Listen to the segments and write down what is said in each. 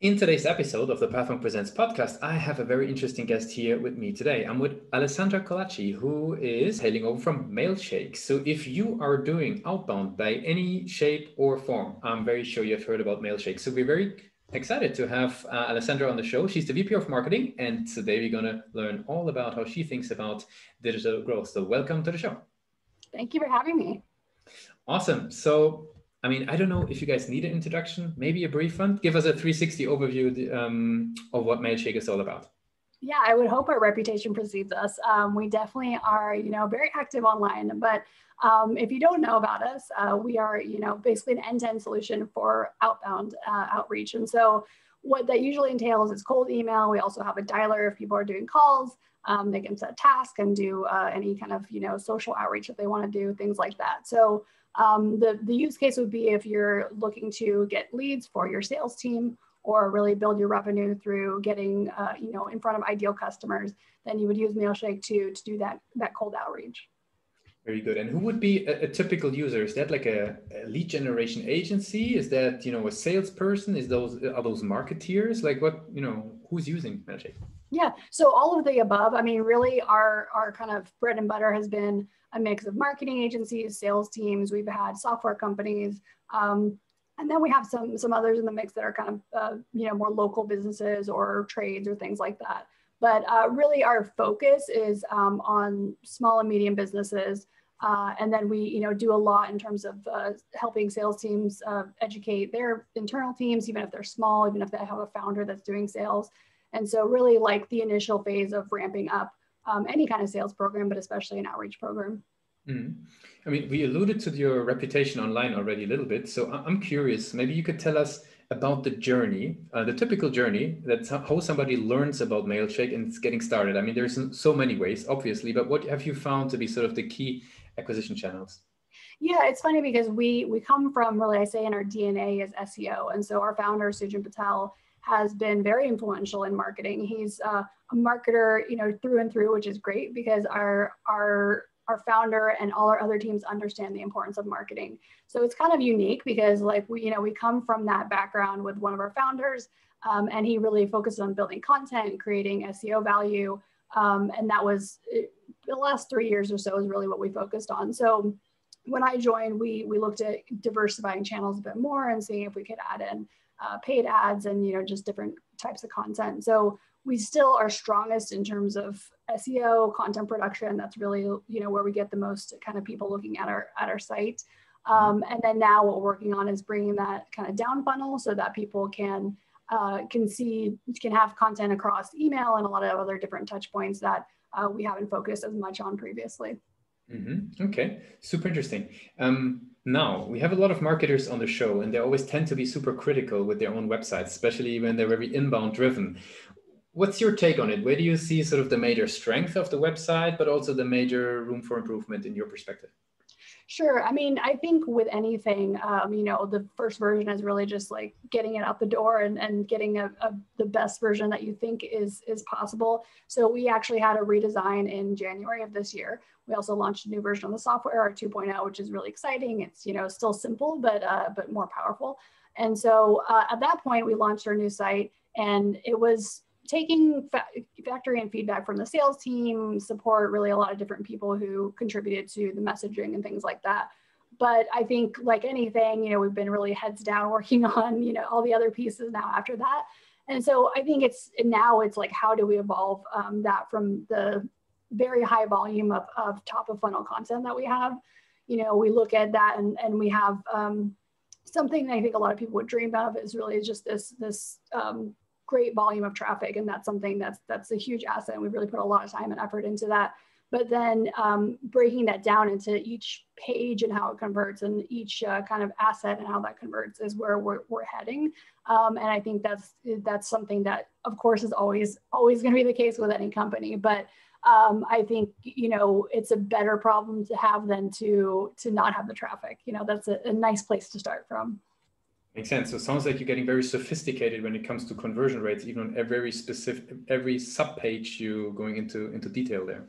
In today's episode of the Platform Presents podcast, I have a very interesting guest here with me today. I'm with Alessandra Colaci, who is hailing over from MailShake. So if you are doing outbound by any shape or form, I'm very sure you've heard about MailShake. So we're very excited to have Alessandra on the show. She's the VP of Marketing, and today we're going to learn all about how she thinks about digital growth. So welcome to the show. Thank you for having me. Awesome. So I don't know if you guys need an introduction, maybe a brief one. Give us a 360 overview of what MailShake is all about. Yeah, I would hope our reputation precedes us. We definitely are, very active online. But if you don't know about us, we are, basically an end-to-end solution for outbound outreach. And so what that usually entails is cold email. We also have a dialer if people are doing calls. They can set tasks and do any kind of, social outreach that they want to do, things like that. So the use case would be if you're looking to get leads for your sales team or really build your revenue through getting, in front of ideal customers, then you would use MailShake to do that cold outreach. Very good. And who would be a typical user? Is that like a lead generation agency? Is that, a salesperson? Are those marketeers? Like what, who's using MailShake? Yeah, so all of the above. I mean, really our kind of bread and butter has been a mix of marketing agencies, sales teams. We've had software companies, and then we have some others in the mix that are kind of, more local businesses or trades or things like that. But really our focus is on small and medium businesses. And then we, do a lot in terms of helping sales teams educate their internal teams, even if they're small, even if they have a founder that's doing sales. And so really like the initial phase of ramping up any kind of sales program, but especially an outreach program. Mm. I mean, we alluded to your reputation online already a little bit. So I'm curious, maybe you could tell us about the journey, the typical journey, that's how somebody learns about MailShake and it's getting started. I mean, there's so many ways, obviously, but what have you found to be sort of the key acquisition channels? Yeah, it's funny because we come from, really, I say in our DNA is SEO. And so our founder, Sujin Patel, has been very influential in marketing. He's a marketer, through and through, which is great because our founder and all our other teams understand the importance of marketing. So it's kind of unique because like we come from that background with one of our founders, and he really focused on building content, creating SEO value. And that was the last 3 years or so is really what we focused on. So when I joined, we looked at diversifying channels a bit more and seeing if we could add in paid ads and, just different types of content. So we still are strongest in terms of SEO, content production. That's really, where we get the most kind of people looking at our site. And then now what we're working on is bringing that kind of down funnel so that people can have content across email and a lot of other different touch points that we haven't focused as much on previously. Mm-hmm. Okay, super interesting. Now, we have a lot of marketers on the show, and they always tend to be super critical with their own websites, especially when they're very inbound driven. What's your take on it? Where do you see sort of the major strength of the website, but also the major room for improvement in your perspective? Sure. I mean, I think with anything, the first version is really just like getting it out the door and getting the best version that you think is possible. So we actually had a redesign in January of this year. We also launched a new version of the software, our 2.0, which is really exciting. It's, still simple, but more powerful. And so at that point, we launched our new site, and it was taking factory and feedback from the sales team, support, really a lot of different people who contributed to the messaging and things like that. But I think like anything, we've been really heads down working on, all the other pieces now after that. And so I think it's like, how do we evolve that from the very high volume of top of funnel content that we have? We look at that and we have something that I think a lot of people would dream of is really just this great volume of traffic. And that's something that's a huge asset. And we really put a lot of time and effort into that. But then breaking that down into each page and how it converts and each kind of asset and how that converts is where we're heading. And I think that's something that, of course, is always going to be the case with any company. But I think, it's a better problem to have than to not have the traffic. That's a nice place to start from. Makes sense. So it sounds like you're getting very sophisticated when it comes to conversion rates, even on every sub-page you going into detail there.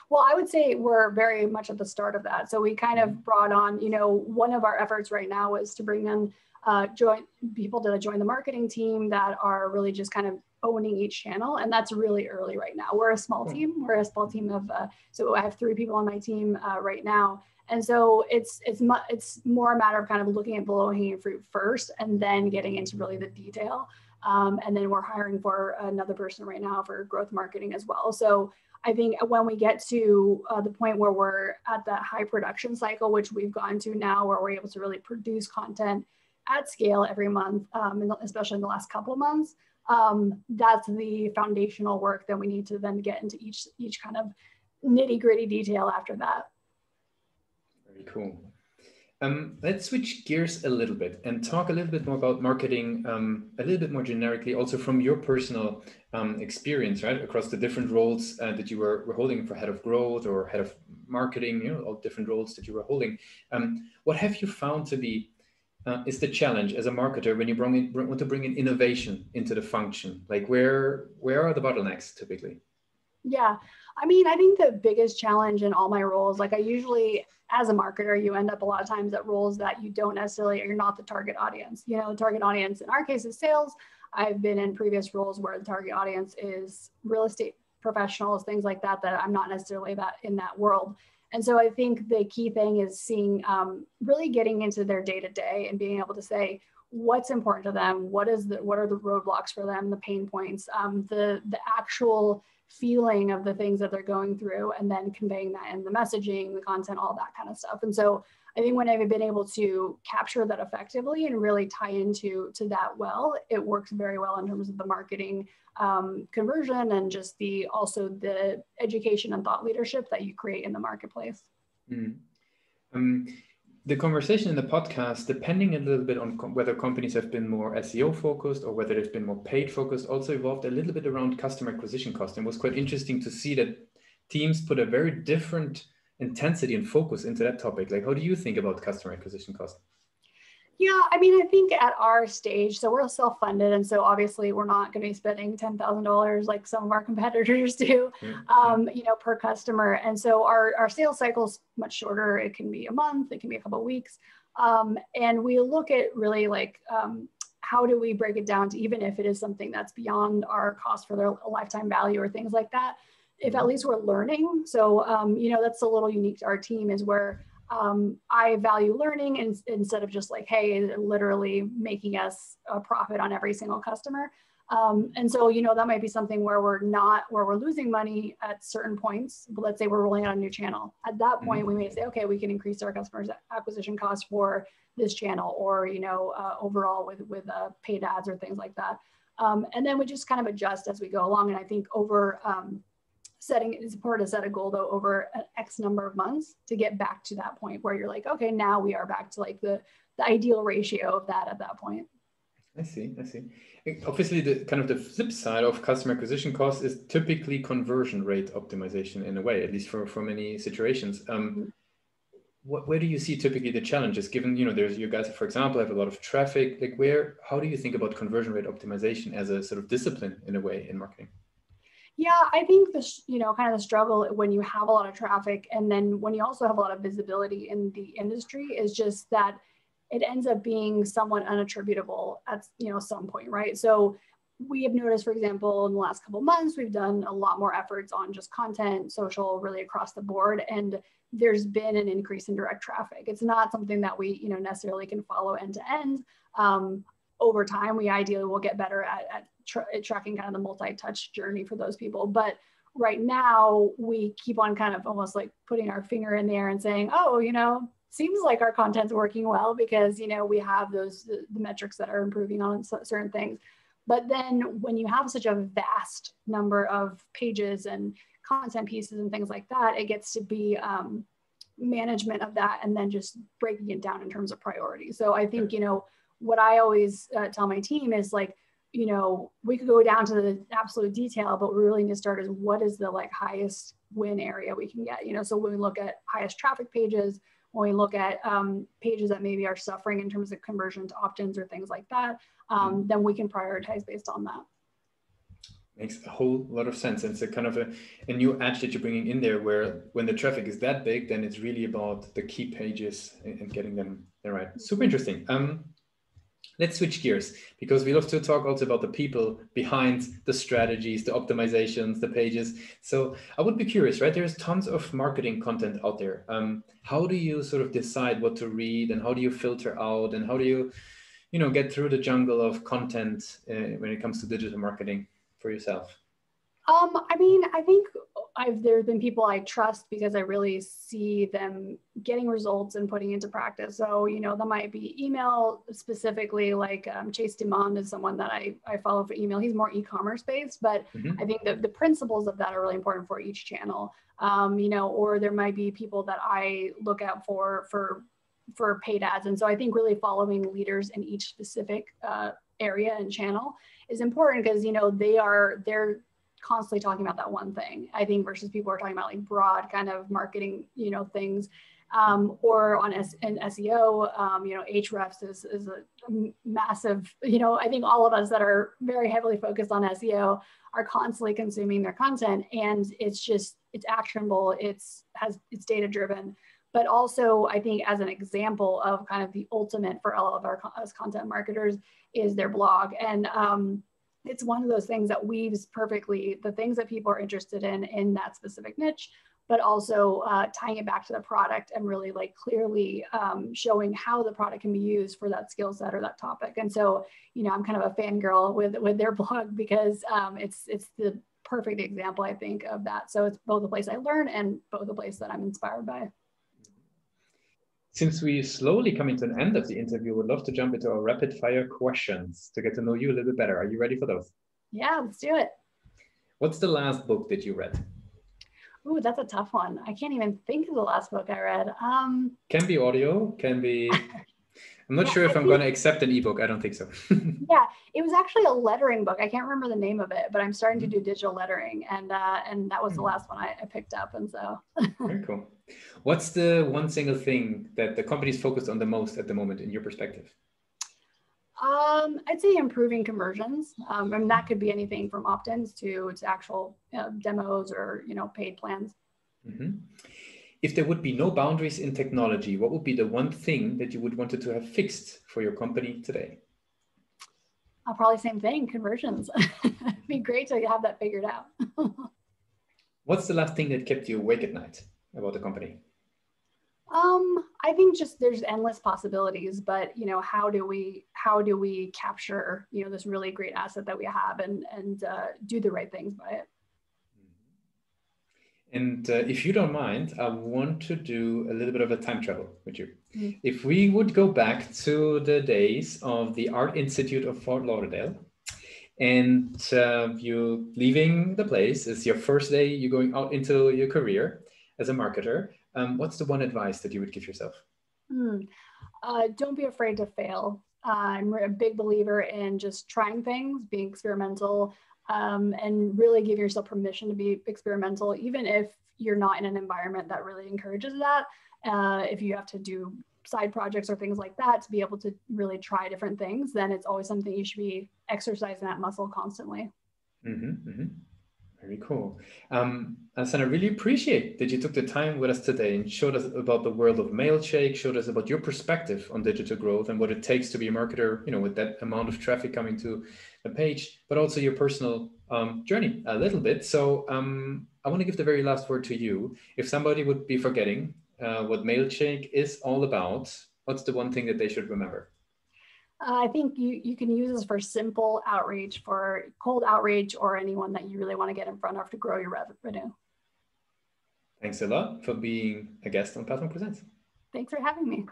Well, I would say we're very much at the start of that. So we kind of brought on, one of our efforts right now is to bring in join people to join the marketing team that are really just kind of owning each channel. And that's really early right now. We're a small team. We're a small team of, so I have 3 people on my team right now. And so it's more a matter of kind of looking at the low hanging fruit first and then getting into really the detail. And then we're hiring for another person right now for growth marketing as well. So I think when we get to the point where we're at that high production cycle, which we've gone to now, where we're able to really produce content at scale every month, especially in the last couple of months, that's the foundational work that we need to then get into each kind of nitty gritty detail after that. Very cool. Let's switch gears a little bit and talk a little bit more about marketing, a little bit more generically, also from your personal experience, right? Across the different roles that you were holding for head of growth or head of marketing, all different roles that you were holding. What have you found to be is the challenge as a marketer when you want to bring in innovation into the function? Like where are the bottlenecks typically? Yeah, I mean, I think the biggest challenge in all my roles, like I usually, as a marketer, you end up a lot of times at roles that you don't necessarily, you're not the target audience. The target audience in our case is sales. I've been in previous roles where the target audience is real estate professionals, things like that, that I'm not necessarily in that world. And so I think the key thing is seeing, really getting into their day-to-day and being able to say, what's important to them, what are the roadblocks for them, the pain points, the actual feeling of the things that they're going through, and then conveying that in the messaging, the content, all that kind of stuff. And so I think when I've been able to capture that effectively and really tie into that well, it works very well in terms of the marketing conversion and just also the education and thought leadership that you create in the marketplace. The conversation in the podcast, depending a little bit on whether companies have been more SEO focused or whether they've been more paid focused, also evolved a little bit around customer acquisition cost. And it was quite interesting to see that teams put a very different intensity and focus into that topic. Like, how do you think about customer acquisition cost? Yeah, I mean, I think at our stage, so we're self-funded, and so obviously we're not going to be spending $10,000 like some of our competitors do, per customer. And so our sales cycle is much shorter. It can be a month, it can be a couple of weeks, and we look at really like how do we break it down to, even if it is something that's beyond our cost for their lifetime value or things like that, if at least we're learning. So that's a little unique to our team, is where I value learning instead of just like, hey, literally making us a profit on every single customer. And so, that might be something where we're losing money at certain points. But let's say we're rolling out a new channel. At that point, we may say, okay, we can increase our customers acquisition costs for this channel, or, overall with paid ads or things like that. And then we just kind of adjust as we go along. And I think it's important to set a goal though over an X number of months to get back to that point where you're like, okay, now we are back to like the ideal ratio of that at that point. I see. Obviously, the kind of the flip side of customer acquisition cost is typically conversion rate optimization in a way, at least for many situations. Where do you see typically the challenges, given, there's, you guys, for example, have a lot of traffic, like how do you think about conversion rate optimization as a sort of discipline in a way in marketing? Yeah, I think this, kind of the struggle when you have a lot of traffic and then when you also have a lot of visibility in the industry is just that it ends up being somewhat unattributable at, some point, right? So we have noticed, for example, in the last couple of months, we've done a lot more efforts on just content, social, really across the board. And there's been an increase in direct traffic. It's not something that we, necessarily can follow end to end. Over time, we ideally will get better at tracking kind of the multi-touch journey for those people. But right now, we keep on kind of almost like putting our finger in the air and saying, oh, seems like our content's working well because, we have the metrics that are improving on certain things. But then when you have such a vast number of pages and content pieces and things like that, it gets to be management of that and then just breaking it down in terms of priorities. So I think, what I always tell my team is like, we could go down to the absolute detail, but we really need to start is what is the like highest win area we can get, so when we look at highest traffic pages, when we look at pages that maybe are suffering in terms of conversion to opt-ins or things like that, then we can prioritize based on that. Makes a whole lot of sense. And it's a kind of a new edge that you're bringing in there, where when the traffic is that big, then it's really about the key pages and getting them there right. Super interesting. Let's switch gears, because we love to talk also about the people behind the strategies, the optimizations, the pages. So I would be curious, right? There's tons of marketing content out there. How do you sort of decide what to read, and how do you filter out, and how do you, get through the jungle of content when it comes to digital marketing for yourself? I mean, I think there have been people I trust because I really see them getting results and putting into practice. So, that might be email specifically, like Chase Dimond is someone that I follow for email. He's more e-commerce based, but I think that the principles of that are really important for each channel. Or there might be people that I look out for paid ads. And so I think really following leaders in each specific area and channel is important, because, they're constantly talking about that one thing, I think, versus people are talking about like broad kind of marketing, things, or on in SEO, Ahrefs is a massive, I think all of us that are very heavily focused on SEO are constantly consuming their content, and it's actionable, it's data driven. But also, I think as an example of kind of the ultimate for all of our as content marketers is their blog. And it's one of those things that weaves perfectly the things that people are interested in that specific niche, but also tying it back to the product and really like clearly showing how the product can be used for that skill set or that topic. And so, I'm kind of a fangirl with their blog, because it's the perfect example, I think, of that. So it's both a place I learn and both a place that I'm inspired by. Since we slowly coming to an end of the interview, would love to jump into our rapid fire questions to get to know you a little bit better. Are you ready for those? Yeah, let's do it. What's the last book that you read? Ooh, that's a tough one. I can't even think of the last book I read. Can be audio, can be... I'm not sure if I'm going to accept an ebook. I don't think so. Yeah, it was actually a lettering book. I can't remember the name of it, but I'm starting to do digital lettering, and that was the last one I picked up. And so very cool. What's the one single thing that the company is focused on the most at the moment in your perspective? I'd say improving conversions. And that could be anything from opt-ins to actual demos or paid plans. If there would be no boundaries in technology, what would be the one thing that you would wanted to have fixed for your company today? Probably same thing, conversions. It'd be great to have that figured out. What's the last thing that kept you awake at night about the company? I think just there's endless possibilities, but how do we capture this really great asset that we have and do the right things by it. And if you don't mind, I want to do a little bit of a time travel with you. If we would go back to the days of the Art Institute of Fort Lauderdale, and you leaving the place, it's your first day, you're going out into your career as a marketer, what's the one advice that you would give yourself? Don't be afraid to fail. I'm a big believer in just trying things, being experimental, and really give yourself permission to be experimental, even if you're not in an environment that really encourages that. If you have to do side projects or things like that to be able to really try different things, then it's always something you should be exercising that muscle constantly. Very cool. Alessandra, I really appreciate that you took the time with us today and showed us about the world of MailShake, showed us about your perspective on digital growth and what it takes to be a marketer, with that amount of traffic coming to the page, but also your personal journey a little bit. So I want to give the very last word to you. If somebody would be forgetting what MailShake is all about, what's the one thing that they should remember? I think you can use this for simple outreach, for cold outreach, or anyone that you really want to get in front of to grow your revenue. Thanks a lot for being a guest on Platform Presents. Thanks for having me.